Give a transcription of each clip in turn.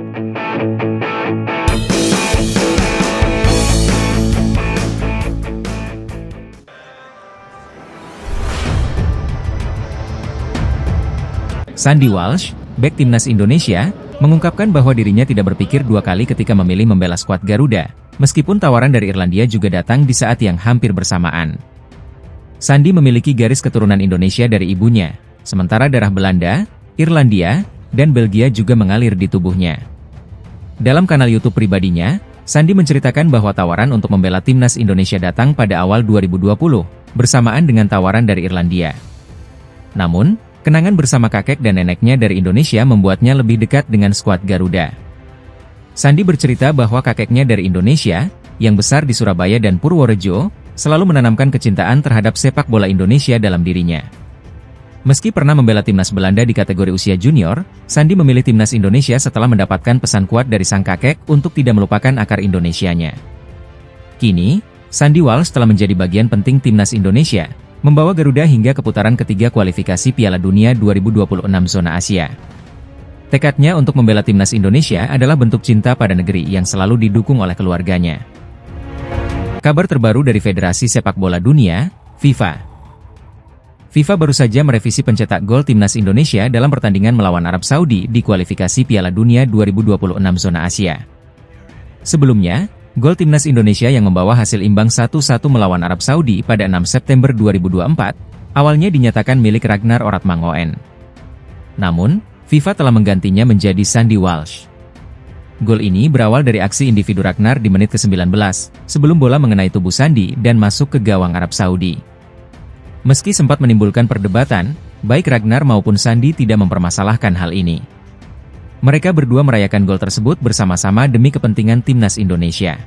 Sandy Walsh, bek timnas Indonesia, mengungkapkan bahwa dirinya tidak berpikir dua kali ketika memilih membela skuad Garuda, meskipun tawaran dari Irlandia juga datang di saat yang hampir bersamaan. Sandy memiliki garis keturunan Indonesia dari ibunya, sementara darah Belanda, Irlandia, dan Belgia juga mengalir di tubuhnya. Dalam kanal YouTube pribadinya, Sandy menceritakan bahwa tawaran untuk membela timnas Indonesia datang pada awal 2020, bersamaan dengan tawaran dari Irlandia. Namun, kenangan bersama kakek dan neneknya dari Indonesia membuatnya lebih dekat dengan skuad Garuda. Sandy bercerita bahwa kakeknya dari Indonesia, yang besar di Surabaya dan Purworejo, selalu menanamkan kecintaan terhadap sepak bola Indonesia dalam dirinya. Meski pernah membela timnas Belanda di kategori usia junior, Sandy memilih timnas Indonesia setelah mendapatkan pesan kuat dari sang kakek untuk tidak melupakan akar Indonesianya. Kini, Sandy Walsh telah menjadi bagian penting timnas Indonesia, membawa Garuda hingga ke putaran ketiga kualifikasi Piala Dunia 2026 zona Asia. Tekadnya untuk membela timnas Indonesia adalah bentuk cinta pada negeri yang selalu didukung oleh keluarganya. Kabar terbaru dari Federasi Sepak Bola Dunia, FIFA. FIFA baru saja merevisi pencetak gol timnas Indonesia dalam pertandingan melawan Arab Saudi di kualifikasi Piala Dunia 2026 zona Asia. Sebelumnya, gol timnas Indonesia yang membawa hasil imbang 1-1 melawan Arab Saudi pada 6 September 2024, awalnya dinyatakan milik Ragnar Oratmangoen. Namun, FIFA telah menggantinya menjadi Sandy Walsh. Gol ini berawal dari aksi individu Ragnar di menit ke-19, sebelum bola mengenai tubuh Sandy dan masuk ke gawang Arab Saudi. Meski sempat menimbulkan perdebatan, baik Ragnar maupun Sandy tidak mempermasalahkan hal ini. Mereka berdua merayakan gol tersebut bersama-sama demi kepentingan timnas Indonesia.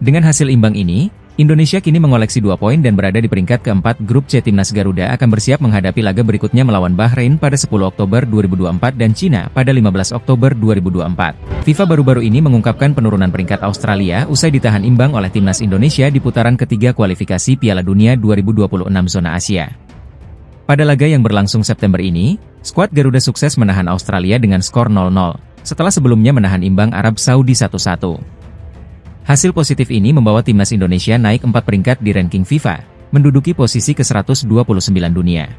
Dengan hasil imbang ini, Indonesia kini mengoleksi 2 poin dan berada di peringkat keempat grup C. Timnas Garuda akan bersiap menghadapi laga berikutnya melawan Bahrain pada 10 Oktober 2024 dan Cina pada 15 Oktober 2024. FIFA baru-baru ini mengungkapkan penurunan peringkat Australia usai ditahan imbang oleh timnas Indonesia di putaran ketiga kualifikasi Piala Dunia 2026 zona Asia. Pada laga yang berlangsung September ini, skuad Garuda sukses menahan Australia dengan skor 0-0, setelah sebelumnya menahan imbang Arab Saudi 1-1. Hasil positif ini membawa timnas Indonesia naik 4 peringkat di ranking FIFA, menduduki posisi ke-129 dunia.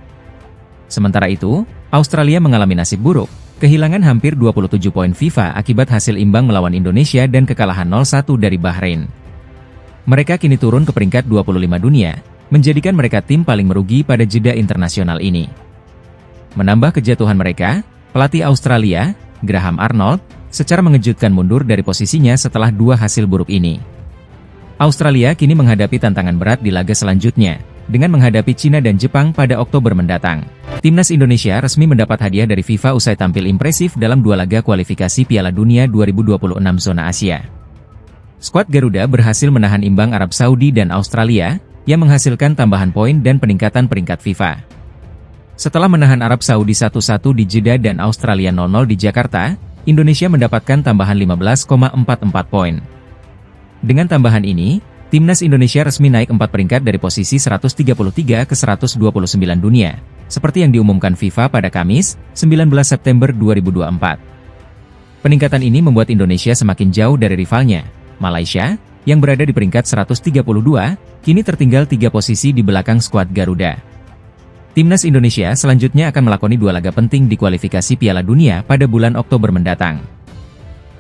Sementara itu, Australia mengalami nasib buruk, kehilangan hampir 27 poin FIFA akibat hasil imbang melawan Indonesia dan kekalahan 0-1 dari Bahrain. Mereka kini turun ke peringkat 25 dunia, menjadikan mereka tim paling merugi pada jeda internasional ini. Menambah kejatuhan mereka, pelatih Australia, Graham Arnold, secara mengejutkan mundur dari posisinya setelah 2 hasil buruk ini. Australia kini menghadapi tantangan berat di laga selanjutnya, dengan menghadapi Cina dan Jepang pada Oktober mendatang. Timnas Indonesia resmi mendapat hadiah dari FIFA usai tampil impresif dalam 2 laga kualifikasi Piala Dunia 2026 zona Asia. Skuad Garuda berhasil menahan imbang Arab Saudi dan Australia, yang menghasilkan tambahan poin dan peningkatan peringkat FIFA. Setelah menahan Arab Saudi 1-1 di Jeddah dan Australia 0-0 di Jakarta, Indonesia mendapatkan tambahan 15,44 poin. Dengan tambahan ini, timnas Indonesia resmi naik 4 peringkat dari posisi 133 ke 129 dunia, seperti yang diumumkan FIFA pada Kamis, 19 September 2024. Peningkatan ini membuat Indonesia semakin jauh dari rivalnya, Malaysia, yang berada di peringkat 132, kini tertinggal 3 posisi di belakang skuad Garuda. Timnas Indonesia selanjutnya akan melakoni 2 laga penting di kualifikasi Piala Dunia pada bulan Oktober mendatang.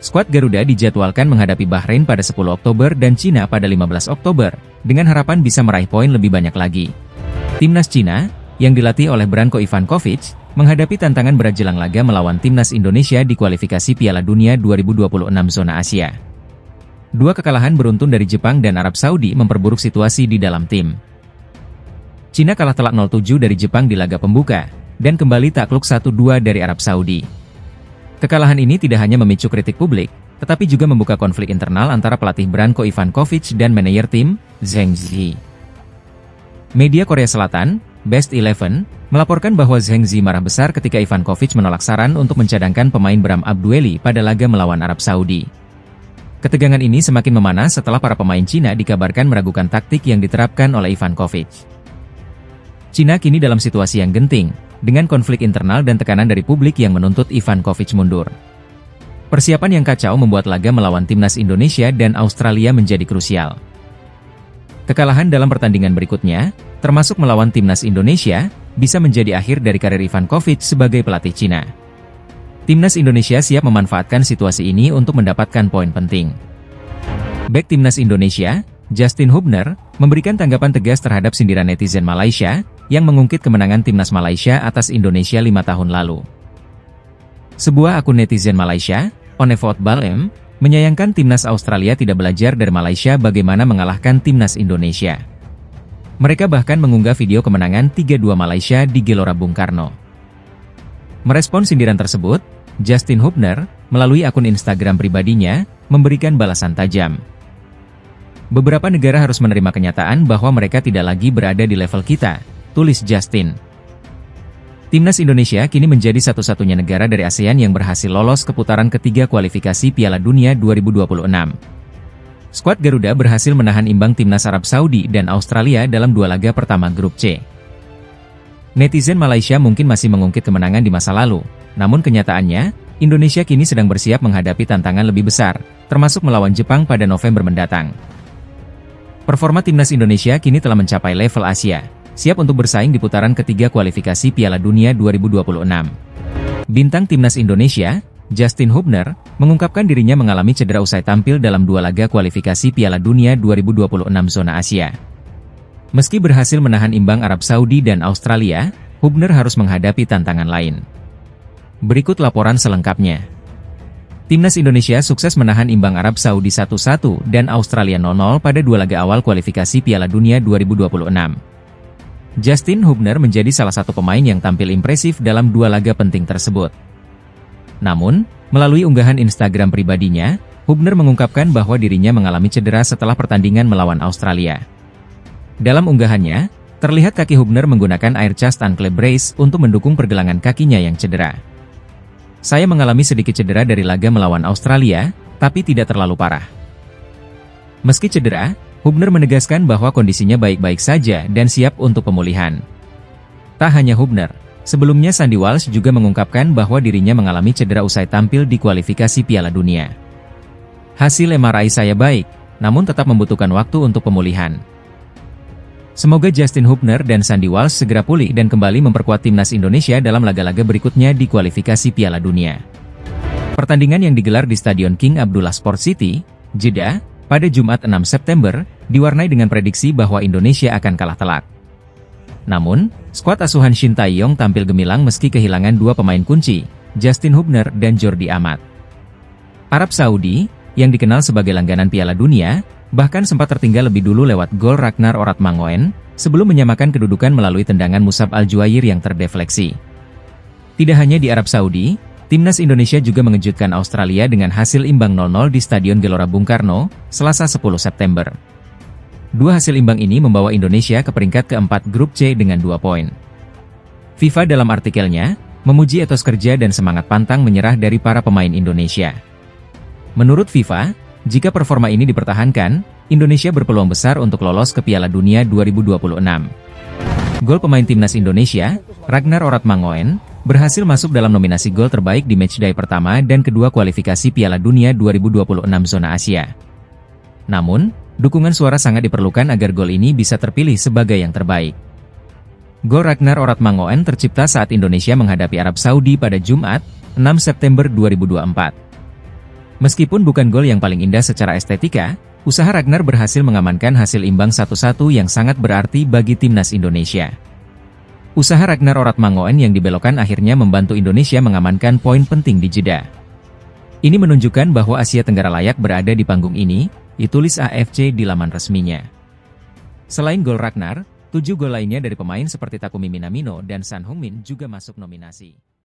Skuad Garuda dijadwalkan menghadapi Bahrain pada 10 Oktober dan Cina pada 15 Oktober, dengan harapan bisa meraih poin lebih banyak lagi. Timnas Cina, yang dilatih oleh Branko Ivankovic, menghadapi tantangan berat jelang laga melawan Timnas Indonesia di kualifikasi Piala Dunia 2026 zona Asia. 2 kekalahan beruntun dari Jepang dan Arab Saudi memperburuk situasi di dalam tim. Cina kalah telak 0-7 dari Jepang di laga pembuka, dan kembali takluk 1-2 dari Arab Saudi. Kekalahan ini tidak hanya memicu kritik publik, tetapi juga membuka konflik internal antara pelatih Branko Ivankovic dan manajer tim, Zheng Zi. Media Korea Selatan, Best 11, melaporkan bahwa Zheng Zi marah besar ketika Ivankovic menolak saran untuk mencadangkan pemain Bram Abdueli pada laga melawan Arab Saudi. Ketegangan ini semakin memanas setelah para pemain Cina dikabarkan meragukan taktik yang diterapkan oleh Ivankovic. Cina kini dalam situasi yang genting, dengan konflik internal dan tekanan dari publik yang menuntut Ivankovic mundur. Persiapan yang kacau membuat laga melawan timnas Indonesia dan Australia menjadi krusial. Kekalahan dalam pertandingan berikutnya, termasuk melawan timnas Indonesia, bisa menjadi akhir dari karir Ivan Kovic sebagai pelatih Cina. Timnas Indonesia siap memanfaatkan situasi ini untuk mendapatkan poin penting. Bek timnas Indonesia, Justin Hubner, memberikan tanggapan tegas terhadap sindiran netizen Malaysia, yang mengungkit kemenangan timnas Malaysia atas Indonesia 5 tahun lalu. Sebuah akun netizen Malaysia, Onevot Balem, menyayangkan timnas Australia tidak belajar dari Malaysia bagaimana mengalahkan timnas Indonesia. Mereka bahkan mengunggah video kemenangan 3-2 Malaysia di Gelora Bung Karno. Merespon sindiran tersebut, Justin Hubner, melalui akun Instagram pribadinya, memberikan balasan tajam. Beberapa negara harus menerima kenyataan bahwa mereka tidak lagi berada di level kita, tulis Justin. Timnas Indonesia kini menjadi satu-satunya negara dari ASEAN yang berhasil lolos ke putaran ketiga kualifikasi Piala Dunia 2026. Skuad Garuda berhasil menahan imbang timnas Arab Saudi dan Australia dalam 2 laga pertama grup C. Netizen Malaysia mungkin masih mengungkit kemenangan di masa lalu, namun kenyataannya, Indonesia kini sedang bersiap menghadapi tantangan lebih besar, termasuk melawan Jepang pada November mendatang. Performa timnas Indonesia kini telah mencapai level Asia, siap untuk bersaing di putaran ketiga kualifikasi Piala Dunia 2026. Bintang timnas Indonesia, Justin Hubner, mengungkapkan dirinya mengalami cedera usai tampil dalam 2 laga kualifikasi Piala Dunia 2026 zona Asia. Meski berhasil menahan imbang Arab Saudi dan Australia, Hubner harus menghadapi tantangan lain. Berikut laporan selengkapnya. Timnas Indonesia sukses menahan imbang Arab Saudi 1-1 dan Australia 0-0 pada 2 laga awal kualifikasi Piala Dunia 2026. Justin Hubner menjadi salah satu pemain yang tampil impresif dalam 2 laga penting tersebut. Namun, melalui unggahan Instagram pribadinya, Hubner mengungkapkan bahwa dirinya mengalami cedera setelah pertandingan melawan Australia. Dalam unggahannya, terlihat kaki Hubner menggunakan air chest ankle brace untuk mendukung pergelangan kakinya yang cedera. Saya mengalami sedikit cedera dari laga melawan Australia, tapi tidak terlalu parah. Meski cedera, Hubner menegaskan bahwa kondisinya baik-baik saja dan siap untuk pemulihan. Tak hanya Hubner, sebelumnya Sandy Walsh juga mengungkapkan bahwa dirinya mengalami cedera usai tampil di kualifikasi Piala Dunia. Hasil MRI saya baik, namun tetap membutuhkan waktu untuk pemulihan. Semoga Justin Hubner dan Sandy Walsh segera pulih dan kembali memperkuat timnas Indonesia dalam laga-laga berikutnya di kualifikasi Piala Dunia. Pertandingan yang digelar di Stadion King Abdullah Sport City, Jeddah, pada Jumat 6 September, diwarnai dengan prediksi bahwa Indonesia akan kalah telak. Namun, skuad asuhan Shin Tae-yong tampil gemilang meski kehilangan 2 pemain kunci, Justin Hubner dan Jordi Amat. Arab Saudi, yang dikenal sebagai langganan Piala Dunia, bahkan sempat tertinggal lebih dulu lewat gol Ragnar Oratmangoen, sebelum menyamakan kedudukan melalui tendangan Musab Al-Juair yang terdefleksi. Tidak hanya di Arab Saudi, timnas Indonesia juga mengejutkan Australia dengan hasil imbang 0-0 di Stadion Gelora Bung Karno, Selasa 10 September. 2 hasil imbang ini membawa Indonesia ke peringkat keempat grup C dengan 2 poin. FIFA dalam artikelnya, memuji etos kerja dan semangat pantang menyerah dari para pemain Indonesia. Menurut FIFA, jika performa ini dipertahankan, Indonesia berpeluang besar untuk lolos ke Piala Dunia 2026. Gol pemain timnas Indonesia, Ragnar Oratmangoen, berhasil masuk dalam nominasi gol terbaik di matchday pertama dan kedua kualifikasi Piala Dunia 2026 zona Asia. Namun, dukungan suara sangat diperlukan agar gol ini bisa terpilih sebagai yang terbaik. Gol Ragnar Oratmangoen tercipta saat Indonesia menghadapi Arab Saudi pada Jumat, 6 September 2024. Meskipun bukan gol yang paling indah secara estetika, usaha Ragnar berhasil mengamankan hasil imbang 1-1 yang sangat berarti bagi timnas Indonesia. Usaha Ragnar Oratmangoen yang dibelokkan akhirnya membantu Indonesia mengamankan poin penting di Jeddah. Ini menunjukkan bahwa Asia Tenggara layak berada di panggung ini, ditulis AFC di laman resminya. Selain gol Ragnar, 7 gol lainnya dari pemain seperti Takumi Minamino dan Son Heung-min juga masuk nominasi.